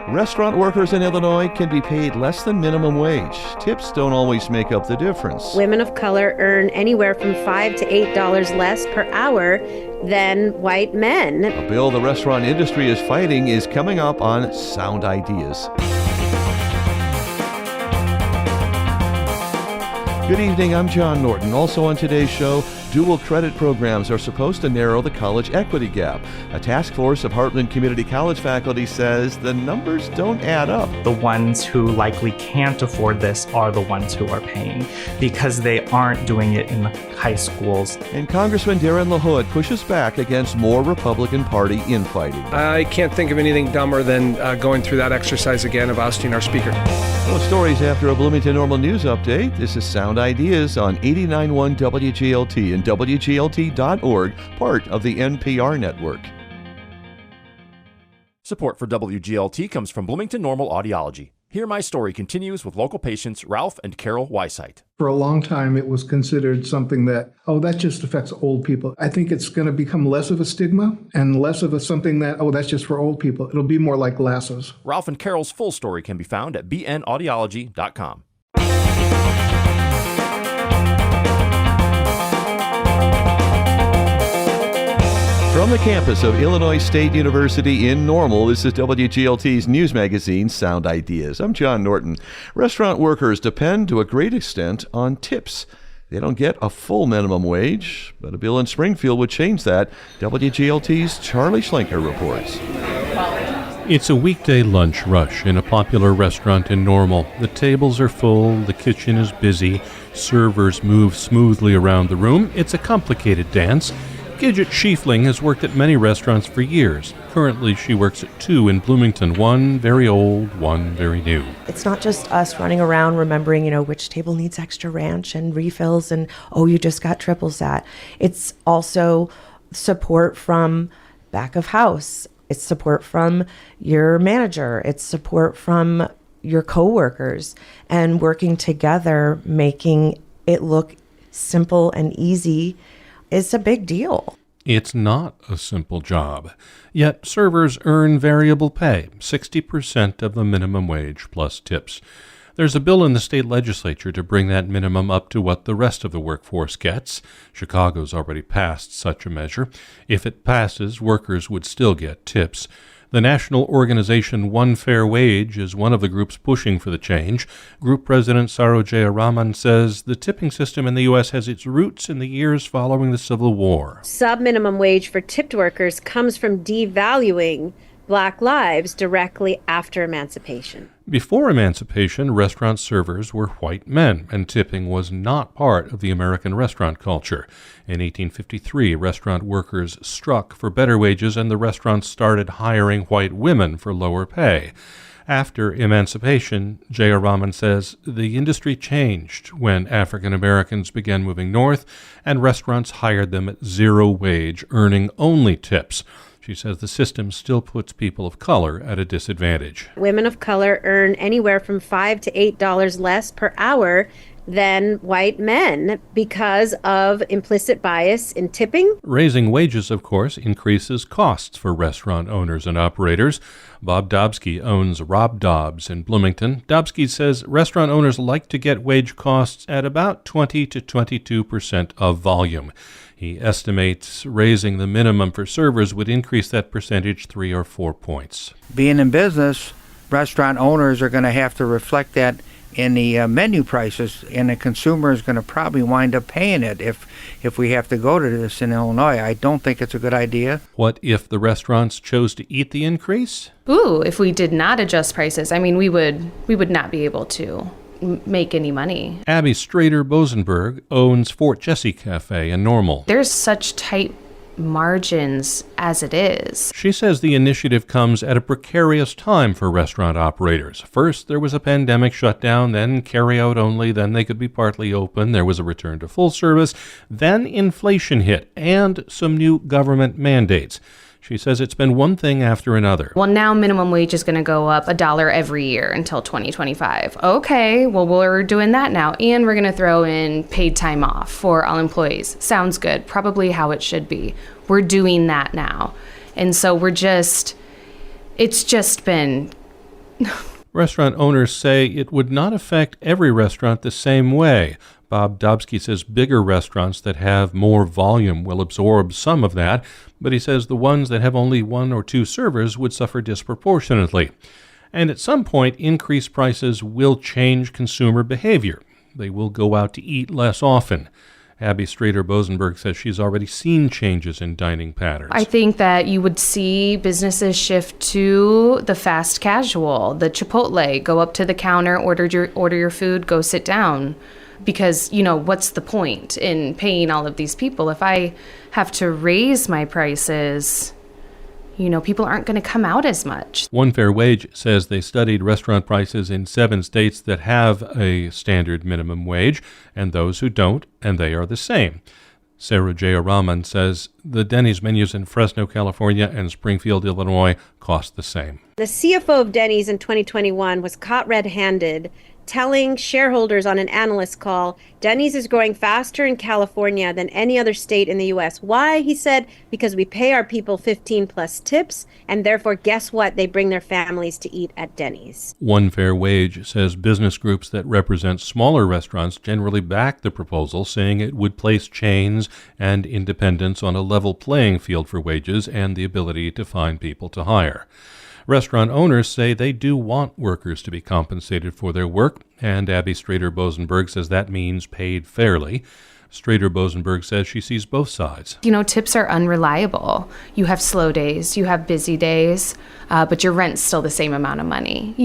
Restaurant workers in Illinois can be paid less than minimum wage. Tips don't always make up the difference. Women of color earn anywhere from $5 to $8 less per hour than white men. A bill the restaurant industry is fighting is coming up on Sound Ideas. Good evening, I'm John Norton. Also on today's show, dual credit programs are supposed to narrow the college equity gap. A task force of Heartland Community College faculty says the numbers don't add up. The ones who likely can't afford this are the ones who are paying because they aren't doing it in the high schools. And Congressman Darin LaHood pushes back against more Republican Party infighting. I can't think of anything dumber than going through that exercise again of ousting our speaker. Those stories after a Bloomington Normal News update. This is Sound Ideas on 89.1 WGLT and WGLT.org, part of the NPR network. Support for WGLT comes from Bloomington Normal Audiology. Here My Story continues with local patients Ralph and Carol Weisheit. For a long time, it was considered something that just affects old people. I think it's going to become less of a stigma and less of something that, that's just for old people. It'll be more like glasses. Ralph and Carol's full story can be found at bnaudiology.com. From the campus of Illinois State University in Normal, this is WGLT's news magazine, Sound Ideas. I'm John Norton. Restaurant workers depend to a great extent on tips. They don't get a full minimum wage, but a bill in Springfield would change that. WGLT's Charlie Schlenker reports. It's a weekday lunch rush in a popular restaurant in Normal. The tables are full, the kitchen is busy, servers move smoothly around the room. It's a complicated dance. Gidget Schiefling has worked at many restaurants for years. Currently, she works at two in Bloomington, one very old, one very new. It's not just us running around remembering, which table needs extra ranch and refills and, you just got triple sat. It's also support from back of house. It's support from your manager. It's support from your coworkers, and working together, making it look simple and easy is a big deal. It's not a simple job. Yet servers earn variable pay, 60% of the minimum wage plus tips. There's a bill in the state legislature to bring that minimum up to what the rest of the workforce gets. Chicago's already passed such a measure. If it passes, workers would still get tips. The national organization One Fair Wage is one of the groups pushing for the change. Group President Sarojaya Raman says the tipping system in the U.S. has its roots in the years following the Civil War. Subminimum wage for tipped workers comes from devaluing Black lives directly after emancipation. Before emancipation, restaurant servers were white men, and tipping was not part of the American restaurant culture. In 1853, restaurant workers struck for better wages, and the restaurants started hiring white women for lower pay. After emancipation, Jaya Raman says the industry changed when African Americans began moving north, and restaurants hired them at zero wage, earning only tips. She says the system still puts people of color at a disadvantage. Women of color earn anywhere from $5 to $8 less per hour than white men because of implicit bias in tipping. Raising wages, of course, increases costs for restaurant owners and operators. Bob Dobsky owns Rob Dobbs in Bloomington. Dobsky says restaurant owners like to get wage costs at about 20 to 22% of volume. He estimates raising the minimum for servers would increase that percentage 3 or 4 points. Being in business, restaurant owners are going to have to reflect that in the menu prices, and the consumer is going to probably wind up paying it if we have to go to this in Illinois. I don't think it's a good idea. What if the restaurants chose to eat the increase? If we did not adjust prices, we would not be able to make any money. Abby Strader-Bosenberg owns Fort Jesse Cafe in Normal. There's such tight margins as it is. She says the initiative comes at a precarious time for restaurant operators. First, there was a pandemic shutdown, then carry-out only, then they could be partly open, there was a return to full service, then inflation hit, and some new government mandates. She says it's been one thing after another. Well, now minimum wage is going to go up $1 every year until 2025. Okay, well, we're doing that now. And we're going to throw in paid time off for all employees. Sounds good. Probably how it should be. We're doing that now. And so it's just been Restaurant owners say it would not affect every restaurant the same way. Bob Dobsky says bigger restaurants that have more volume will absorb some of that, but he says the ones that have only 1 or 2 servers would suffer disproportionately. And at some point, increased prices will change consumer behavior. They will go out to eat less often. Abby Strader-Bosenberg says she's already seen changes in dining patterns. I think that you would see businesses shift to the fast casual, the Chipotle, go up to the counter, order your food, go sit down. Because, what's the point in paying all of these people? If I have to raise my prices, people aren't going to come out as much. One Fair Wage says they studied restaurant prices in 7 states that have a standard minimum wage and those who don't, and they are the same. Sarah Jayaraman says the Denny's menus in Fresno, California and Springfield, Illinois cost the same. The CFO of Denny's in 2021 was caught red-handed telling shareholders on an analyst call, Denny's is growing faster in California than any other state in the U.S. Why? He said, because we pay our people 15 plus tips, and therefore, guess what? They bring their families to eat at Denny's. One Fair Wage says business groups that represent smaller restaurants generally back the proposal, saying it would place chains and independents on a level playing field for wages and the ability to find people to hire. Restaurant owners say they do want workers to be compensated for their work, and Abby Strader-Bosenberg says that means paid fairly. Strader-Bosenberg says she sees both sides. Tips are unreliable. You have slow days, you have busy days, but your rent's still the same amount of money,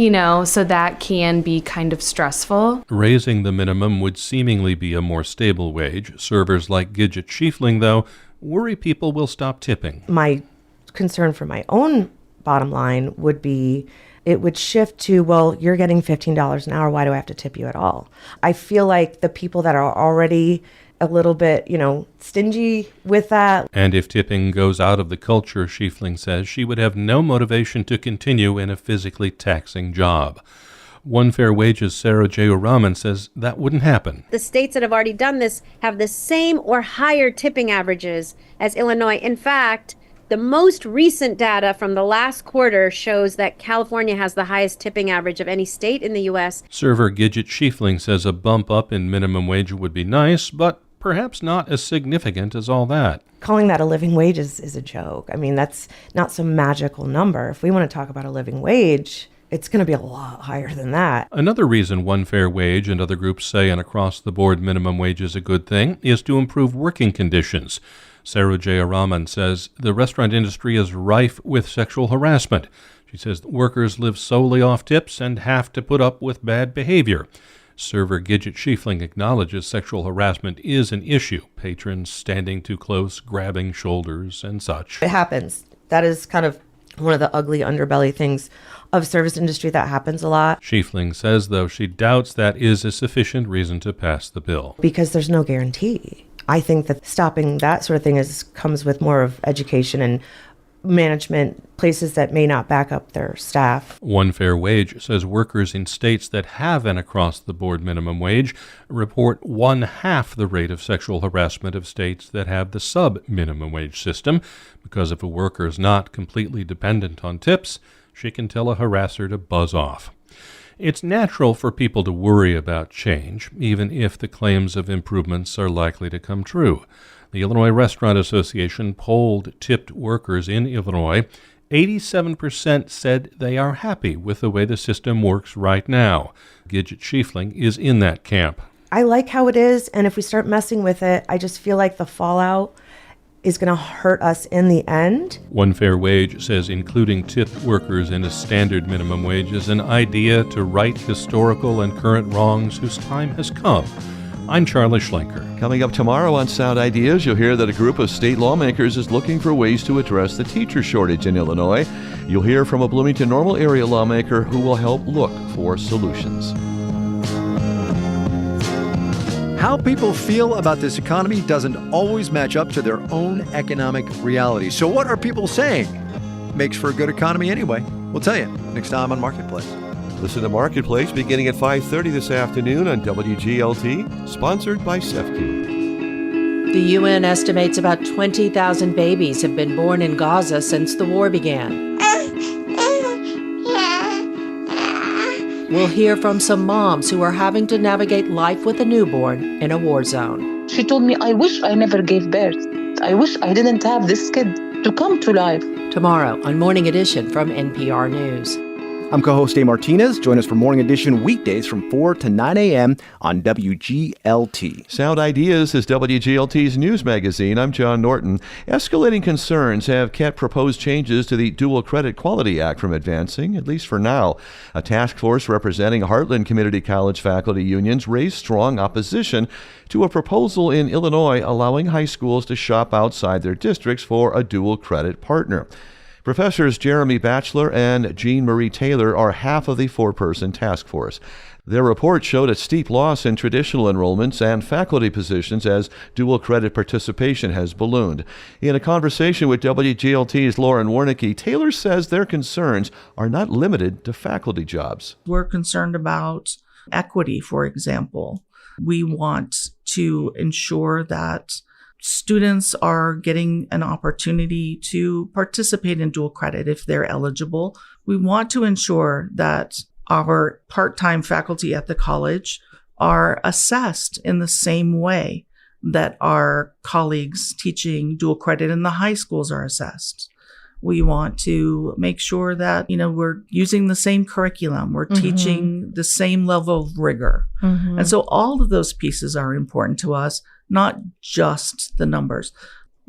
so that can be kind of stressful. Raising the minimum would seemingly be a more stable wage. Servers like Gidget Schiefling, though, worry people will stop tipping. My concern for my own bottom line would be it would shift to, well, you're getting $15 an hour. Why do I have to tip you at all? I feel like the people that are already a little bit, stingy with that. And if tipping goes out of the culture, Schiefling says, she would have no motivation to continue in a physically taxing job. One Fair Wage's Sarah Jayaraman says that wouldn't happen. The states that have already done this have the same or higher tipping averages as Illinois. In fact, the most recent data from the last quarter shows that California has the highest tipping average of any state in the U.S. Server Gidget Schiefling says a bump up in minimum wage would be nice, but perhaps not as significant as all that. Calling that a living wage is a joke. I mean, that's not some magical number. If we want to talk about a living wage, it's going to be a lot higher than that. Another reason One Fair Wage and other groups say an across-the-board minimum wage is a good thing is to improve working conditions. Sarah Jayaraman says the restaurant industry is rife with sexual harassment. She says workers live solely off tips and have to put up with bad behavior. Server Gidget Schiefling acknowledges sexual harassment is an issue. Patrons standing too close, grabbing shoulders, and such. It happens. That is kind of one of the ugly underbelly things of service industry that happens a lot. Schiefling says, though, she doubts that is a sufficient reason to pass the bill. Because there's no guarantee. I think that stopping that sort of thing comes with more of education and management, places that may not back up their staff. One Fair Wage says workers in states that have an across-the-board minimum wage report 1/2 the rate of sexual harassment of states that have the sub-minimum wage system, because if a worker is not completely dependent on tips, she can tell a harasser to buzz off. It's natural for people to worry about change, even if the claims of improvements are likely to come true. The Illinois Restaurant Association polled tipped workers in Illinois. 87% said they are happy with the way the system works right now. Gidget Schiefling is in that camp. I like how it is, and if we start messing with it, I just feel like the fallout is going to hurt us in the end. One Fair Wage says including tipped workers in a standard minimum wage is an idea to right historical and current wrongs whose time has come. I'm Charlie Schlenker. Coming up tomorrow on Sound Ideas, you'll hear that a group of state lawmakers is looking for ways to address the teacher shortage in Illinois. You'll hear from a Bloomington Normal area lawmaker who will help look for solutions. How people feel about this economy doesn't always match up to their own economic reality. So what are people saying? Makes for a good economy anyway. We'll tell you next time on Marketplace. Listen to Marketplace beginning at 5:30 this afternoon on WGLT, sponsored by SEFCU. The UN estimates about 20,000 babies have been born in Gaza since the war began. we'll hear from some moms who are having to navigate life with a newborn in a war zone. She told me, I wish I never gave birth. I wish I didn't have this kid to come to life. Tomorrow on Morning Edition from NPR News. I'm co-host Dave Martinez. Join us for Morning Edition weekdays from 4 to 9 a.m. on WGLT. Sound Ideas is WGLT's news magazine. I'm John Norton. Escalating concerns have kept proposed changes to the Dual Credit Quality Act from advancing, at least for now. A task force representing Heartland Community College faculty unions raised strong opposition to a proposal in Illinois allowing high schools to shop outside their districts for a dual credit partner. Professors Jeremy Batchelor and Jean Marie Taylor are half of the four-person task force. Their report showed a steep loss in traditional enrollments and faculty positions as dual credit participation has ballooned. In a conversation with WGLT's Lauren Warnicki, Taylor says their concerns are not limited to faculty jobs. We're concerned about equity, for example. We want to ensure that students are getting an opportunity to participate in dual credit if they're eligible. We want to ensure that our part-time faculty at the college are assessed in the same way that our colleagues teaching dual credit in the high schools are assessed. We want to make sure that, we're using the same curriculum, we're teaching the same level of rigor. And so all of those pieces are important to us, not just the numbers.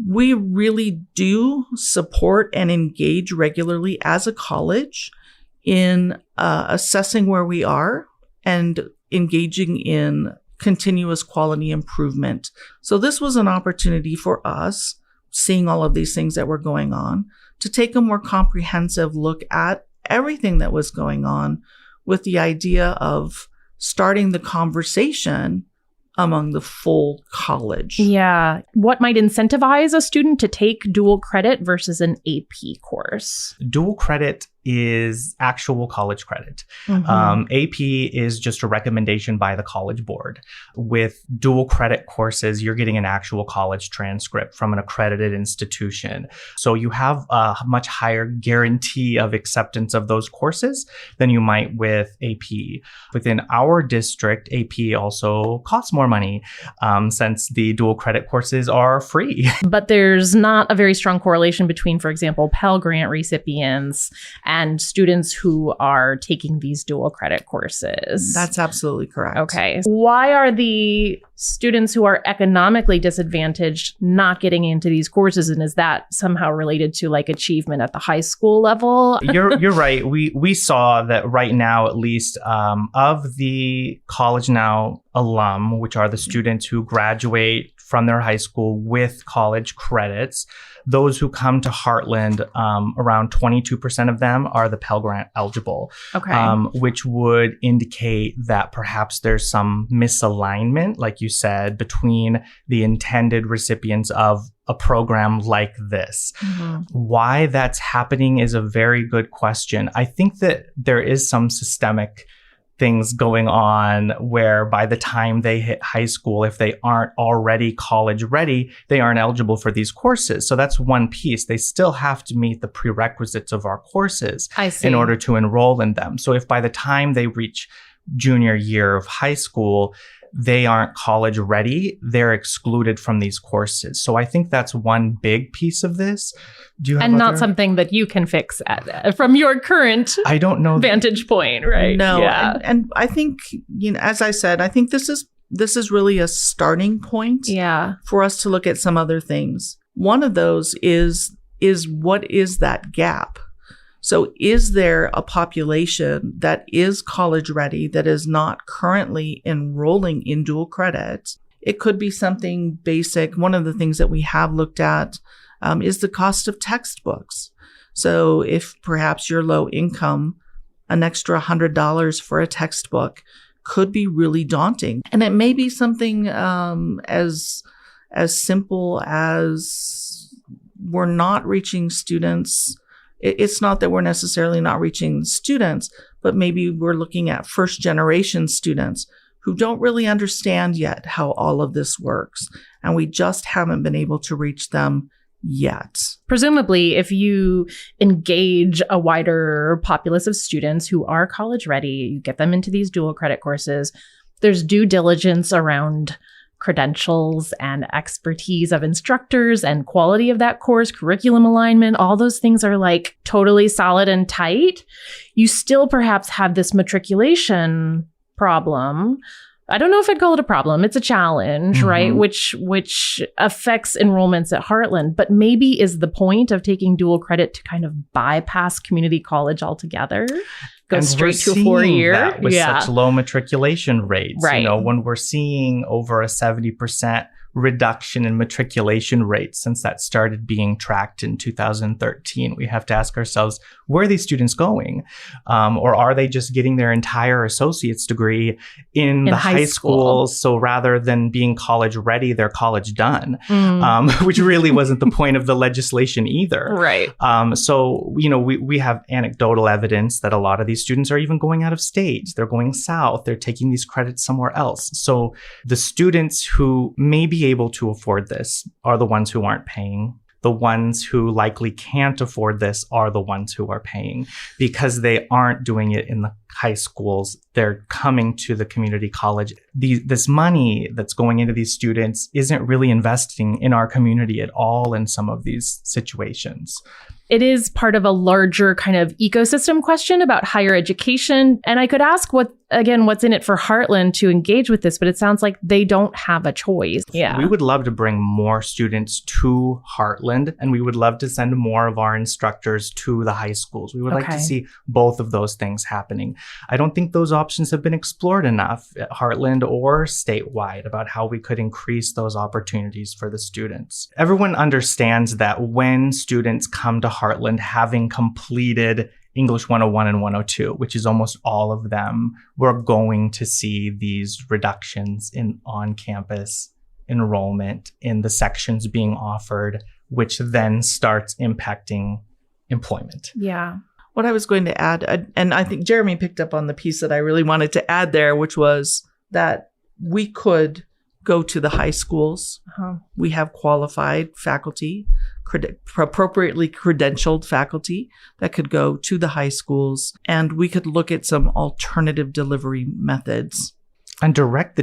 We really do support and engage regularly as a college in assessing where we are and engaging in continuous quality improvement. So this was an opportunity for us, seeing all of these things that were going on, to take a more comprehensive look at everything that was going on with the idea of starting the conversation among the full college. Yeah. What might incentivize a student to take dual credit versus an AP course? Dual credit is actual college credit. AP is just a recommendation by the College Board. With dual credit courses, you're getting an actual college transcript from an accredited institution. So you have a much higher guarantee of acceptance of those courses than you might with AP. Within our district, AP also costs more money since the dual credit courses are free. But there's not a very strong correlation between, for example, Pell Grant recipients and students who are taking these dual credit courses. That's absolutely correct. Okay. Why are the students who are economically disadvantaged not getting into these courses? And is that somehow related to achievement at the high school level? You're right. We saw that right now, at least of the College Now alum, which are the students who graduate from their high school with college credits, those who come to Heartland, around 22% of them are the Pell Grant eligible, which would indicate that perhaps there's some misalignment, like you said, between the intended recipients of a program like this. Why that's happening is a very good question. I think that there is some systemic things going on where by the time they hit high school, if they aren't already college ready, they aren't eligible for these courses. So that's one piece. They still have to meet the prerequisites of our courses in order to enroll in them. So if by the time they reach junior year of high school, they aren't college ready, they're excluded from these courses. So I think that's one big piece of this. Do you have and not something that you can fix from your current vantage point, right? No. Yeah. And I think, as I said, I think this is really a starting point for us to look at some other things. One of those is what is that gap? So is there a population that is college ready that is not currently enrolling in dual credit? It could be something basic. One of the things that we have looked at is the cost of textbooks. So if perhaps you're low income, an extra $100 for a textbook could be really daunting. And it may be something as simple as we're not reaching students. It's not that we're necessarily not reaching students, but maybe we're looking at first generation students who don't really understand yet how all of this works. And we just haven't been able to reach them yet. Presumably, if you engage a wider populace of students who are college ready, you get them into these dual credit courses, there's due diligence around credentials and expertise of instructors and quality of that course, curriculum alignment, all those things are like totally solid and tight. You still perhaps have this matriculation problem. I don't know if I'd call it a problem. It's a challenge, right? Which affects enrollments at Heartland, but maybe is the point of taking dual credit to kind of bypass community college altogether? Go and straight to a seeing 4-year. that with such low matriculation rates. Right. When we're seeing over a 70% reduction in matriculation rates since that started being tracked in 2013, we have to ask ourselves, where are these students going? Or are they just getting their entire associate's degree in the high schools? So rather than being college ready, they're college done, which really wasn't the point of the legislation either. Right. So, we have anecdotal evidence that a lot of these students are even going out of state. They're going south. They're taking these credits somewhere else. So the students who may be able to afford this are the ones who aren't paying. The ones who likely can't afford this are the ones who are paying because they aren't doing it in the high schools. They're coming to the community college. This money that's going into these students isn't really investing in our community at all in some of these situations. It is part of a larger kind of ecosystem question about higher education. And I could ask what's in it for Heartland to engage with this, but it sounds like they don't have a choice. Yeah. We would love to bring more students to Heartland, and we would love to send more of our instructors to the high schools. We would like to see both of those things happening. I don't think those options have been explored enough at Heartland or statewide about how we could increase those opportunities for the students. Everyone understands that when students come to Heartland having completed English 101 and 102, which is almost all of them, we're going to see these reductions in on-campus enrollment in the sections being offered, which then starts impacting employment. Yeah. What I was going to add, and I think Jeremy picked up on the piece that I really wanted to add there, which was that we could go to the high schools. We have qualified faculty, appropriately credentialed faculty that could go to the high schools, and we could look at some alternative delivery methods. And address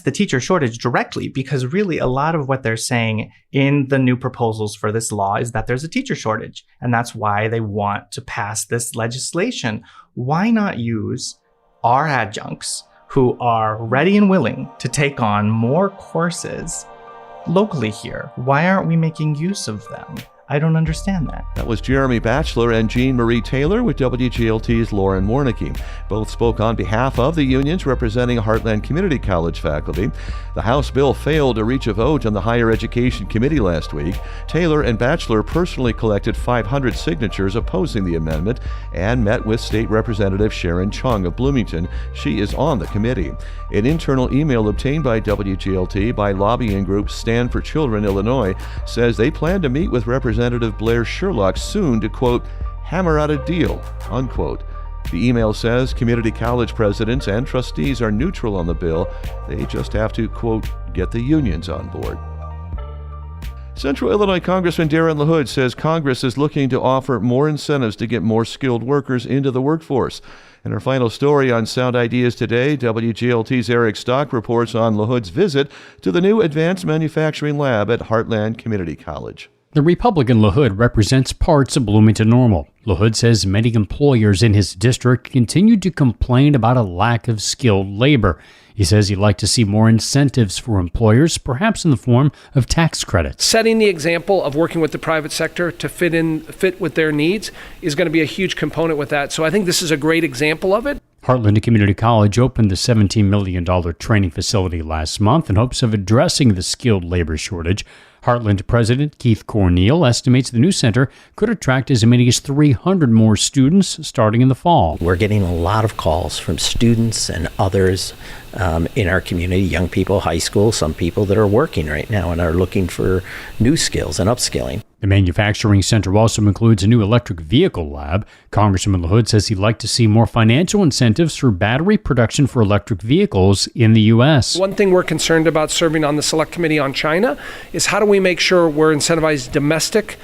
the teacher shortage directly, because really a lot of what they're saying in the new proposals for this law is that there's a teacher shortage. And that's why they want to pass this legislation. Why not use our adjuncts who are ready and willing to take on more courses locally here? Why aren't we making use of them? I don't understand that. That was Jeremy Batchelor and Jean Marie Taylor with WGLT's Lauren Warnicki. Both spoke on behalf of the unions representing Heartland Community College faculty. The House bill failed to reach a vote on the Higher Education Committee last week. Taylor and Batchelor personally collected 500 signatures opposing the amendment and met with State Representative Sharon Chung of Bloomington. She is on the committee. An internal email obtained by WGLT by lobbying group Stand for Children Illinois says they plan to meet with Representative Blair Sherlock soon to, quote, hammer out a deal, unquote. The email says community college presidents and trustees are neutral on the bill. They just have to, quote, get the unions on board. Central Illinois Congressman Darin LaHood says Congress is looking to offer more incentives to get more skilled workers into the workforce. In our final story on Sound Ideas today, WGLT's Eric Stock reports on LaHood's visit to the new Advanced Manufacturing Lab at Heartland Community College. The Republican LaHood represents parts of Bloomington Normal. LaHood says many employers in his district continue to complain about a lack of skilled labor. He says he'd like to see more incentives for employers, perhaps in the form of tax credits. Setting the example of working with the private sector to fit with their needs is going to be a huge component with that. So I think this is a great example of it. Heartland Community College opened the $17 million training facility last month in hopes of addressing the skilled labor shortage. Heartland President Keith Corneal estimates the new center could attract as many as 300 more students starting in the fall. We're getting a lot of calls from students and others in our community, young people, high school, some people that are working right now and are looking for new skills and upskilling. The manufacturing center also includes a new electric vehicle lab. Congressman LaHood says he'd like to see more financial incentives for battery production for electric vehicles in the U.S. One thing we're concerned about serving on the Select Committee on China is how do we make sure we're incentivizing domestic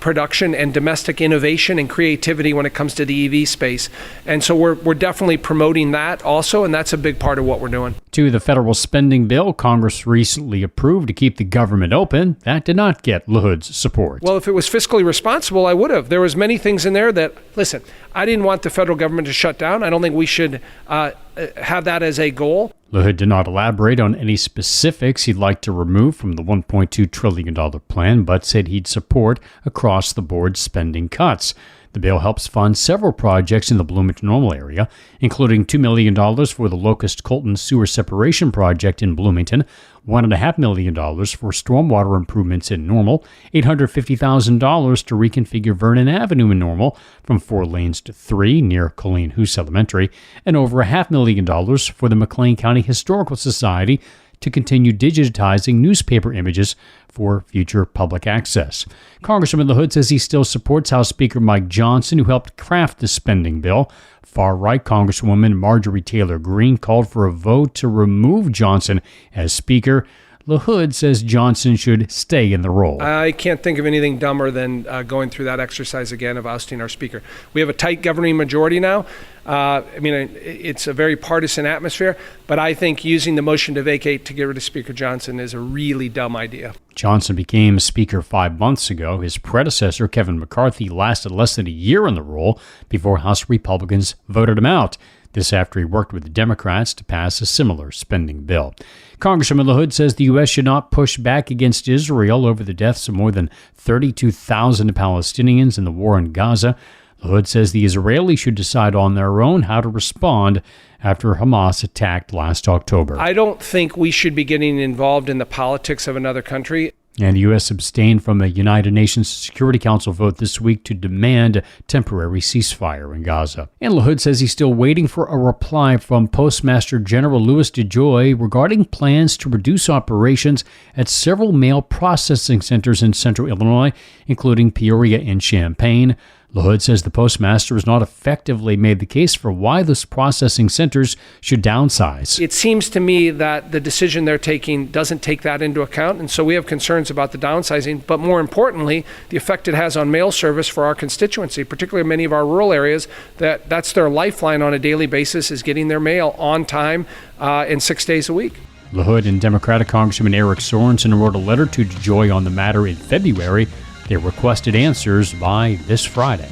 production and domestic innovation and creativity when it comes to the EV space. And so we're definitely promoting that also, and that's a big part of what we're doing. To the federal spending bill Congress recently approved to keep the government open, that did not get LaHood's support. Well, if it was fiscally responsible, I would have. There was many things in there that, listen, I didn't want the federal government to shut down. I don't think we should have that as a goal. LaHood did not elaborate on any specifics he'd like to remove from the $1.2 trillion plan, but said he'd support across-the-board spending cuts. The bill helps fund several projects in the Bloomington-Normal area, including $2 million for the Locust-Colton Sewer Separation Project in Bloomington, $1.5 million for stormwater improvements in Normal, $850,000 to reconfigure Vernon Avenue in Normal from 4 lanes to 3 near Colleen Hoos Elementary, and over $500,000 for the McLean County Historical Society to continue digitizing newspaper images for future public access. Congressman LaHood says he still supports House Speaker Mike Johnson, who helped craft the spending bill. Far-right Congresswoman Marjorie Taylor Greene called for a vote to remove Johnson as Speaker. LaHood says Johnson should stay in the role. I can't think of anything dumber than going through that exercise again of ousting our Speaker. We have a tight governing majority now. It's a very partisan atmosphere, but I think using the motion to vacate to get rid of Speaker Johnson is a really dumb idea. Johnson became Speaker 5 months ago. His predecessor, Kevin McCarthy, lasted less than a year in the role before House Republicans voted him out. This after he worked with the Democrats to pass a similar spending bill. Congressman LaHood says the U.S. should not push back against Israel over the deaths of more than 32,000 Palestinians in the war in Gaza. LaHood says the Israelis should decide on their own how to respond after Hamas attacked last October. I don't think we should be getting involved in the politics of another country. And the U.S. abstained from a United Nations Security Council vote this week to demand a temporary ceasefire in Gaza. And LaHood says he's still waiting for a reply from Postmaster General Louis DeJoy regarding plans to reduce operations at several mail processing centers in central Illinois, including Peoria and Champaign. LaHood says the postmaster has not effectively made the case for why those processing centers should downsize. It seems to me that the decision they're taking doesn't take that into account, and so we have concerns about the downsizing, but more importantly, the effect it has on mail service for our constituency, particularly many of our rural areas, that's their lifeline on a daily basis is getting their mail on time and 6 days a week. LaHood and Democratic Congressman Eric Sorensen wrote a letter to DeJoy on the matter in February. They requested answers by this Friday.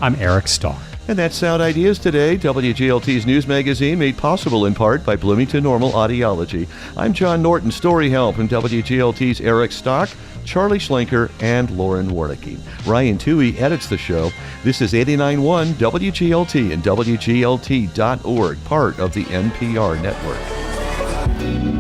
I'm Eric Starr. And that's Sound Ideas today, WGLT's news magazine made possible in part by Bloomington Normal Audiology. I'm John Norton, story help in WGLT's Eric Stock, Charlie Schlenker, and Lauren Warnicki. Ryan Toohey edits the show. This is 89.1 WGLT and WGLT.org, part of the NPR network.